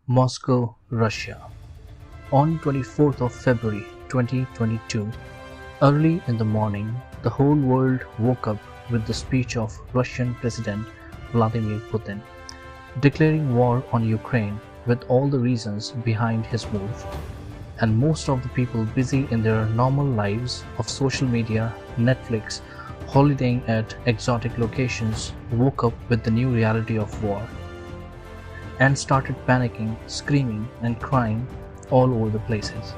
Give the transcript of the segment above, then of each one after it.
Moscow, Russia. On 24th of February 2022, early in the morning, the whole world woke up with the speech of Russian President Vladimir Putin, declaring war on Ukraine with all the reasons behind his move. And most of the people busy in their normal lives of social media, Netflix, holidaying at exotic locations woke up with the new reality of war and started panicking, screaming and crying all over the places.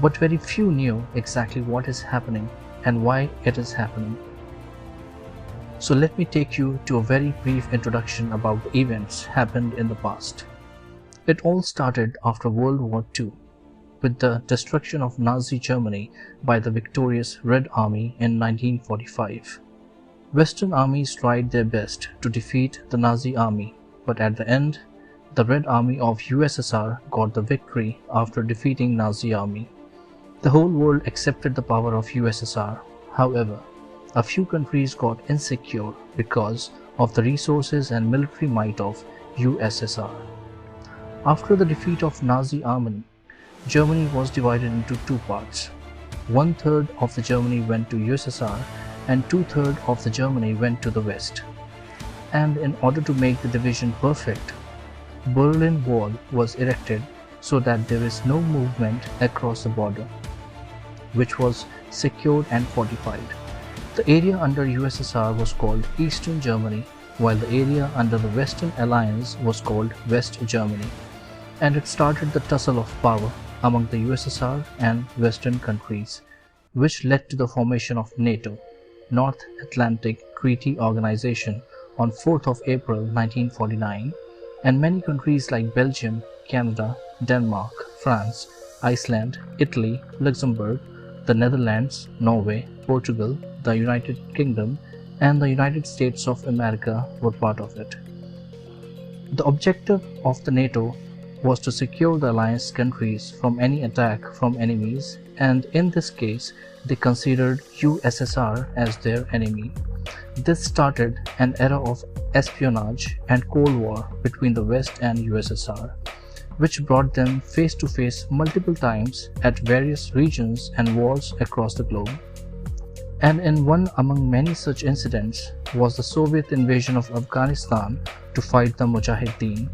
But very few knew exactly what is happening and why it is happening. So let me take you to a very brief introduction about the events happened in the past. It all started after World War II with the destruction of Nazi Germany by the victorious Red Army in 1945. Western armies tried their best to defeat the Nazi army, but at the end, the Red Army of USSR got the victory after defeating Nazi army. The whole world accepted the power of USSR. However, a few countries got insecure because of the resources and military might of USSR. After the defeat of Nazi army, Germany was divided into two parts. 1/3 of the Germany went to USSR and 2/3 of the Germany went to the West. And in order to make the division perfect, Berlin Wall was erected so that there is no movement across the border, which was secured and fortified. The area under USSR was called Eastern Germany, while the area under the Western Alliance was called West Germany. And it started the tussle of power among the USSR and Western countries, which led to the formation of NATO, North Atlantic Treaty Organization, on 4th of April 1949, and many countries like Belgium, Canada, Denmark, France, Iceland, Italy, Luxembourg, the Netherlands, Norway, Portugal, the United Kingdom, and the United States of America were part of it. The objective of the NATO was to secure the alliance countries from any attack from enemies, and in this case, they considered USSR as their enemy. This started an era of espionage and Cold War between the West and USSR, which brought them face to face multiple times at various regions and wars across the globe. And in one among many such incidents was the Soviet invasion of Afghanistan to fight the Mujahideen,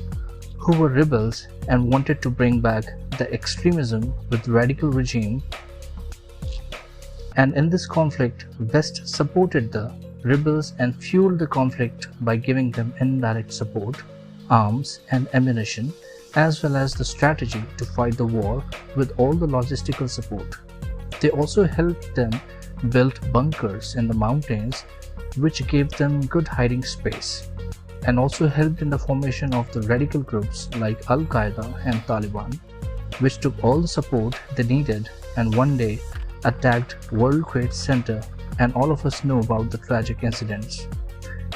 who were rebels and wanted to bring back the extremism with radical regime. And in this conflict, West supported the rebels and fueled the conflict by giving them indirect support, arms and ammunition, as well as the strategy to fight the war with all the logistical support. They also helped them build bunkers in the mountains, which gave them good hiding space, and also helped in the formation of the radical groups like Al-Qaeda and Taliban, which took all the support they needed and one day attacked World Trade Center. And all of us know about the tragic incidents,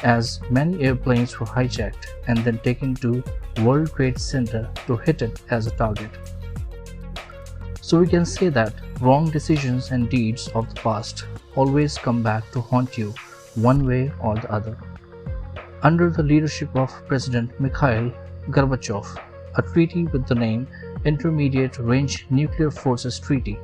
as many airplanes were hijacked and then taken to World Trade Center to hit it as a target. So we can say that wrong decisions and deeds of the past always come back to haunt you one way or the other. Under the leadership of President Mikhail Gorbachev, a treaty with the name Intermediate Range Nuclear Forces Treaty,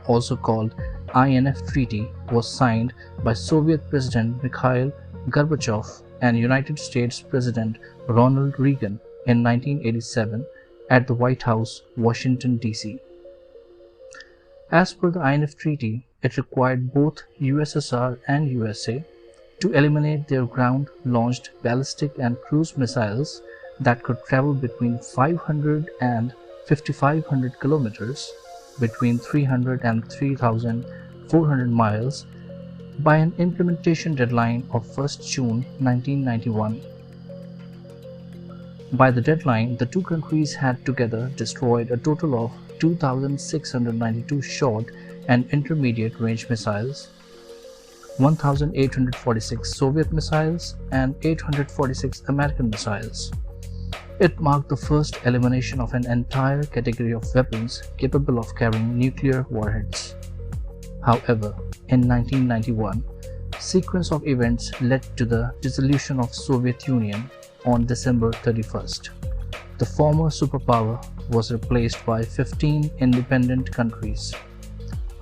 also called INF Treaty, was signed by Soviet President Mikhail Gorbachev and United States President Ronald Reagan in 1987 at the White House, Washington, D.C. As per the INF Treaty, it required both USSR and USA to eliminate their ground-launched ballistic and cruise missiles that could travel between 500 and 5,500 kilometers, between 300 and 3,400 miles, by an implementation deadline of 1st June 1991. By the deadline, the two countries had together destroyed a total of 2,692 short and intermediate range missiles, 1,846 Soviet missiles, and 846 American missiles. It marked the first elimination of an entire category of weapons capable of carrying nuclear warheads. However, in 1991, a sequence of events led to the dissolution of Soviet Union on December 31st. The former superpower was replaced by 15 independent countries: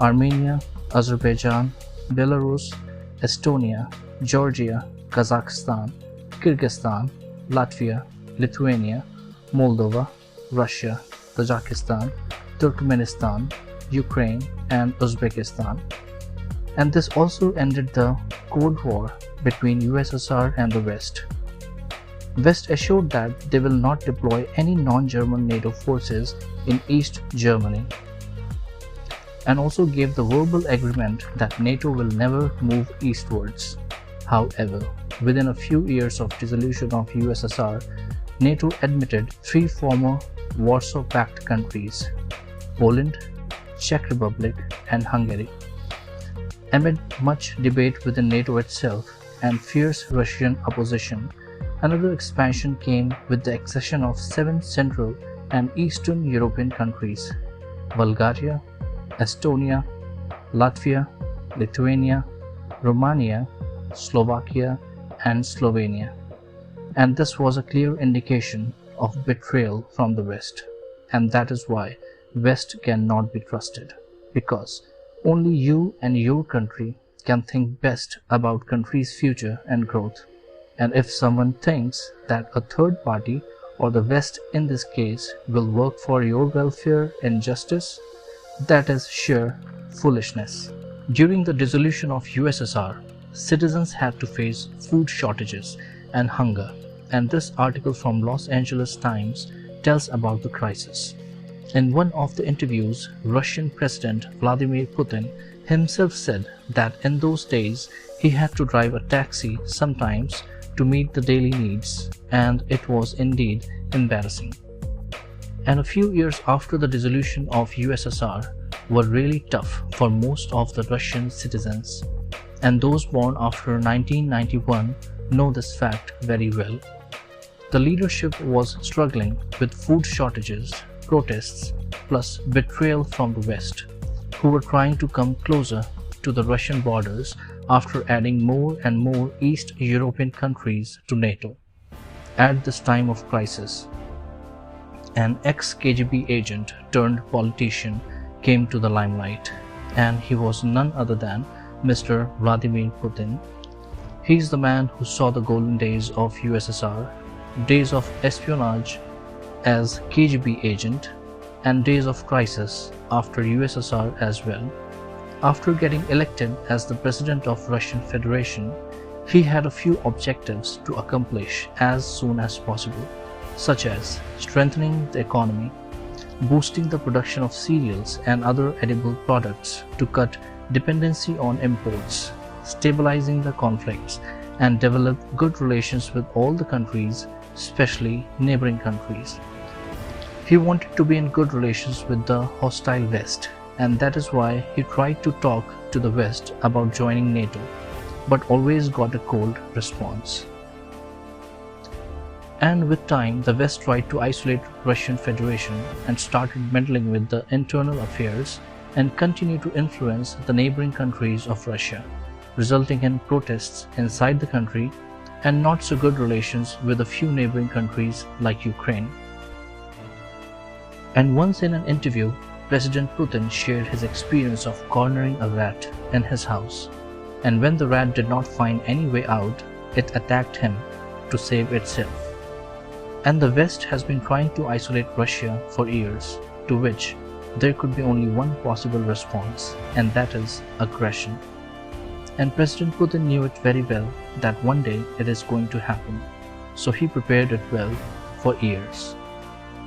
Armenia, Azerbaijan, Belarus, Estonia, Georgia, Kazakhstan, Kyrgyzstan, Latvia, Lithuania, Moldova, Russia, Tajikistan, Turkmenistan, Ukraine, and Uzbekistan. And this also ended the Cold War between USSR and the West. West assured that they will not deploy any non-German NATO forces in East Germany, and also gave the verbal agreement that NATO will never move eastwards. However, within a few years of dissolution of USSR, NATO admitted 3 former Warsaw Pact countries: Poland, Czech Republic, and Hungary. Amid much debate within NATO itself and fierce Russian opposition, another expansion came with the accession of 7 Central and Eastern European countries: Bulgaria, Estonia, Latvia, Lithuania, Romania, Slovakia, and Slovenia. And this was a clear indication of betrayal from the West, and that is why West cannot be trusted, because only you and your country can think best about country's future and growth. And if someone thinks that a third party, or the West in this case, will work for your welfare and justice, that is sheer foolishness. During the dissolution of USSR, citizens had to face food shortages and hunger, and this article from Los Angeles Times tells about the crisis. In one of the interviews, Russian President Vladimir Putin himself said that in those days he had to drive a taxi sometimes to meet the daily needs, and it was indeed embarrassing. And a few years after the dissolution of USSR were really tough for most of the Russian citizens, and those born after 1991 know this fact very well. The leadership was struggling with food shortages, protests, plus betrayal from the West, who were trying to come closer to the Russian borders after adding more and more East European countries to NATO. At this time of crisis, an ex-KGB agent turned politician came to the limelight, and he was none other than Mr. Vladimir Putin. He is the man who saw the golden days of USSR, days of espionage as KGB agent, and days of crisis after USSR as well. After getting elected as the President of Russian Federation, he had a few objectives to accomplish as soon as possible, such as strengthening the economy, boosting the production of cereals and other edible products to cut dependency on imports, stabilizing the conflicts, and develop good relations with all the countries, especially neighboring countries. He wanted to be in good relations with the hostile West, and that is why he tried to talk to the West about joining NATO, but always got a cold response. And with time, the West tried to isolate Russian Federation and started meddling with the internal affairs and continued to influence the neighboring countries of Russia, resulting in protests inside the country and not so good relations with a few neighboring countries like Ukraine. And once in an interview, President Putin shared his experience of cornering a rat in his house, and when the rat did not find any way out, it attacked him to save itself. And the West has been trying to isolate Russia for years, to which there could be only one possible response, and that is aggression. And President Putin knew it very well that one day it is going to happen, so he prepared it well for years.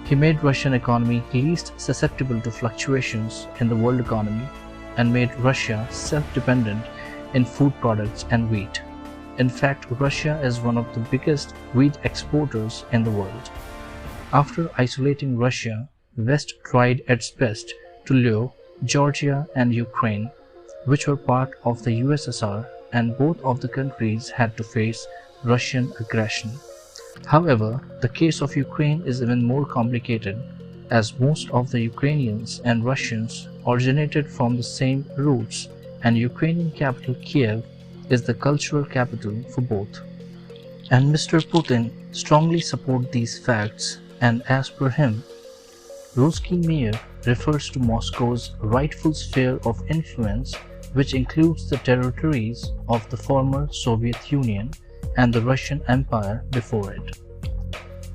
He made Russian economy least susceptible to fluctuations in the world economy and made Russia self-dependent in food products and wheat. In fact, Russia is one of the biggest wheat exporters in the world. After isolating Russia, West tried its best to lure Georgia and Ukraine, which were part of the USSR, and both of the countries had to face Russian aggression. However, the case of Ukraine is even more complicated, as most of the Ukrainians and Russians originated from the same roots, and Ukrainian capital Kiev is the cultural capital for both. And Mr. Putin strongly supports these facts and as per him, Ruski Mir refers to Moscow's rightful sphere of influence, which includes the territories of the former Soviet Union and the Russian Empire before it.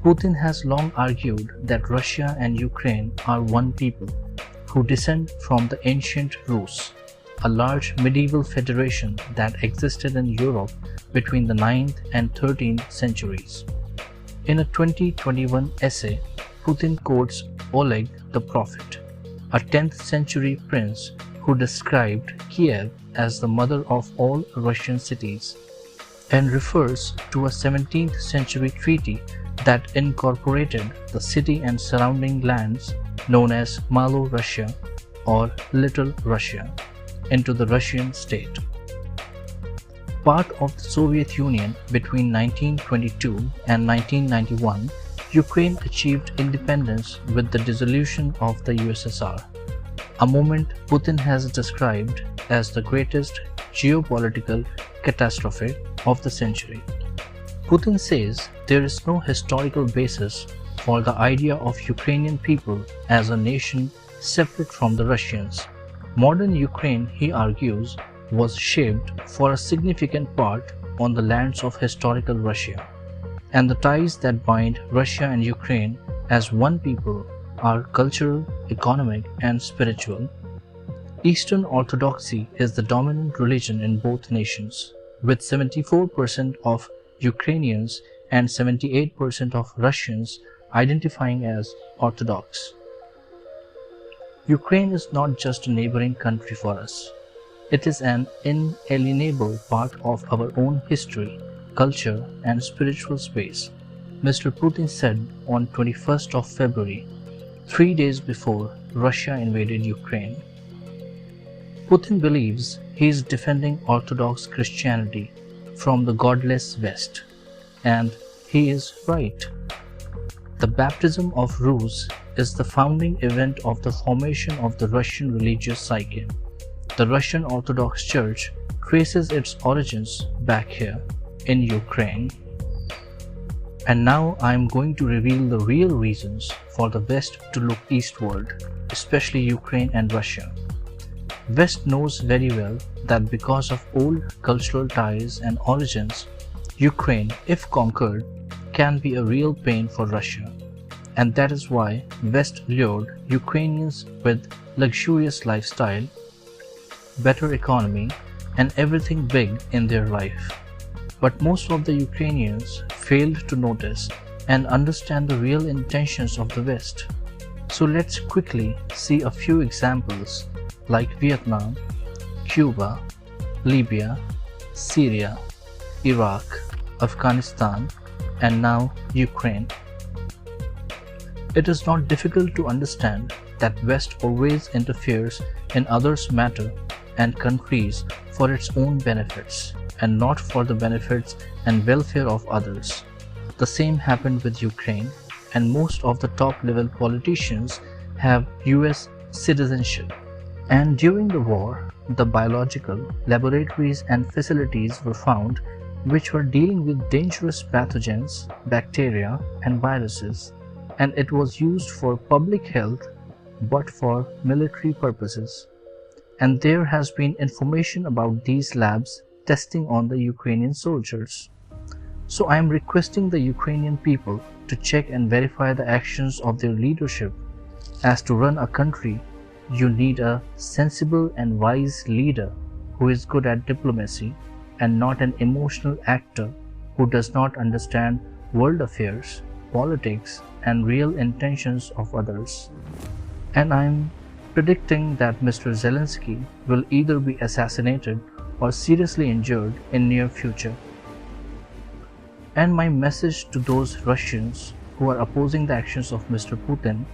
Putin has long argued that Russia and Ukraine are one people, who descend from the ancient Rus, a large medieval federation that existed in Europe between the 9th and 13th centuries. In a 2021 essay, Putin quotes Oleg the Prophet, a 10th century prince who described Kiev as the mother of all Russian cities, and refers to a 17th century treaty that incorporated the city and surrounding lands known as Malo Russia or Little Russia into the Russian state. Part of the Soviet Union between 1922 and 1991, Ukraine achieved independence with the dissolution of the USSR, a moment Putin has described as the greatest geopolitical catastrophe of the century. Putin says there is no historical basis for the idea of Ukrainian people as a nation separate from the Russians. Modern Ukraine, he argues, was shaped for a significant part on the lands of historical Russia, and the ties that bind Russia and Ukraine as one people are cultural, economic, and spiritual. Eastern Orthodoxy is the dominant religion in both nations, with 74% of Ukrainians and 78% of Russians identifying as Orthodox. Ukraine is not just a neighboring country for us. It is an inalienable part of our own history, culture, and spiritual space, Mr. Putin said on 21st of February, 3 days before Russia invaded Ukraine. Putin believes he is defending Orthodox Christianity from the godless West, and he is right. The baptism of Rus is the founding event of the formation of the Russian religious psyche. The Russian Orthodox Church traces its origins back here in Ukraine. And now I am going to reveal the real reasons for the West to look eastward, especially Ukraine and Russia. West knows very well that because of old cultural ties and origins, Ukraine, if conquered, can be a real pain for Russia, and that is why West lured Ukrainians with luxurious lifestyle, better economy, and everything big in their life. But most of the Ukrainians failed to notice and understand the real intentions of the West. So let's quickly see a few examples like Vietnam, Cuba, Libya, Syria, Iraq, Afghanistan, and now Ukraine. It is not difficult to understand that West always interferes in others' matter and countries for its own benefits and not for the benefits and welfare of others. The same happened with Ukraine, and most of the top-level politicians have US citizenship. And during the war, the biological laboratories and facilities were found which were dealing with dangerous pathogens, bacteria, and viruses, and it was used for public health but for military purposes. And there has been information about these labs testing on the Ukrainian soldiers. So I am requesting the Ukrainian people to check and verify the actions of their leadership. As to run a country, you need a sensible and wise leader who is good at diplomacy and not an emotional actor who does not understand world affairs, politics, and real intentions of others. And I am predicting that Mr. Zelensky will either be assassinated or seriously injured in near future. And my message to those Russians who are opposing the actions of Mr. Putin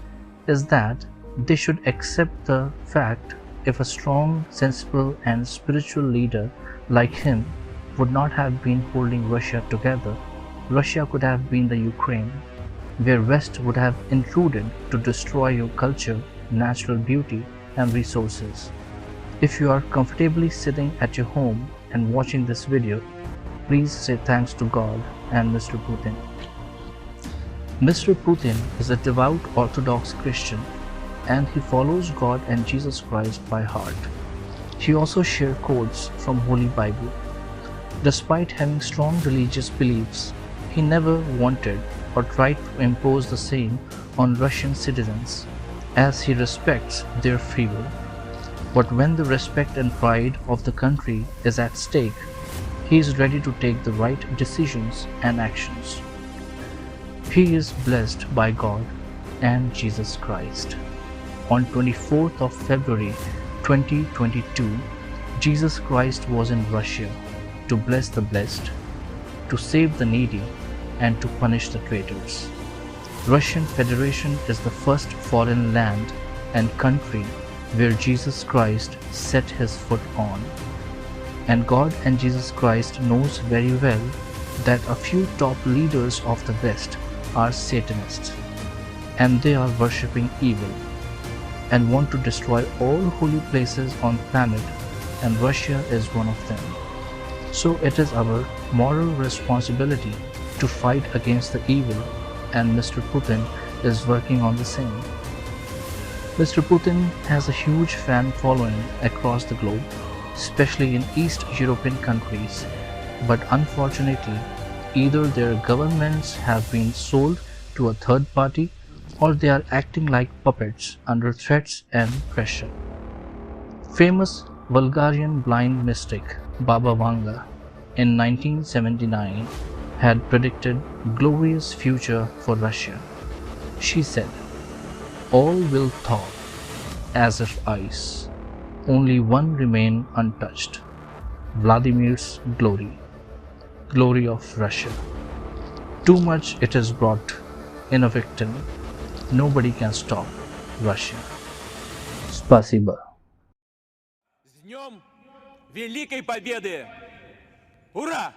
is that they should accept the fact if a strong, sensible, and spiritual leader like him would not have been holding Russia together, Russia could have been the Ukraine, where West would have intruded to destroy your culture, natural beauty, and resources. If you are comfortably sitting at your home and watching this video, please say thanks to God and Mr. Putin. Mr. Putin is a devout Orthodox Christian and he follows God and Jesus Christ by heart. He also shares quotes from Holy Bible. Despite having strong religious beliefs, he never wanted or tried to impose the same on Russian citizens, as he respects their free will. But when the respect and pride of the country is at stake, he is ready to take the right decisions and actions. He is blessed by God and Jesus Christ. On 24th of February 2022, Jesus Christ was in Russia to bless the blessed, to save the needy, and to punish the traitors. Russian Federation is the first foreign land and country where Jesus Christ set his foot on. And God and Jesus Christ knows very well that a few top leaders of the West are Satanists, and they are worshipping evil and want to destroy all holy places on the planet, and Russia is one of them. So it is our moral responsibility to fight against the evil, and Mr. Putin is working on the same. Mr. Putin has a huge fan following across the globe, especially in East European countries, but unfortunately, either their governments have been sold to a third party or they are acting like puppets under threats and pressure. Famous Bulgarian blind mystic Baba Vanga in 1979 had predicted glorious future for Russia. She said, "All will thaw as if ice, only one remain untouched, Vladimir's glory, glory of Russia. Too much it is brought in a victim, nobody can stop Russia." Spasiba. С днем Великой Победы! Ура!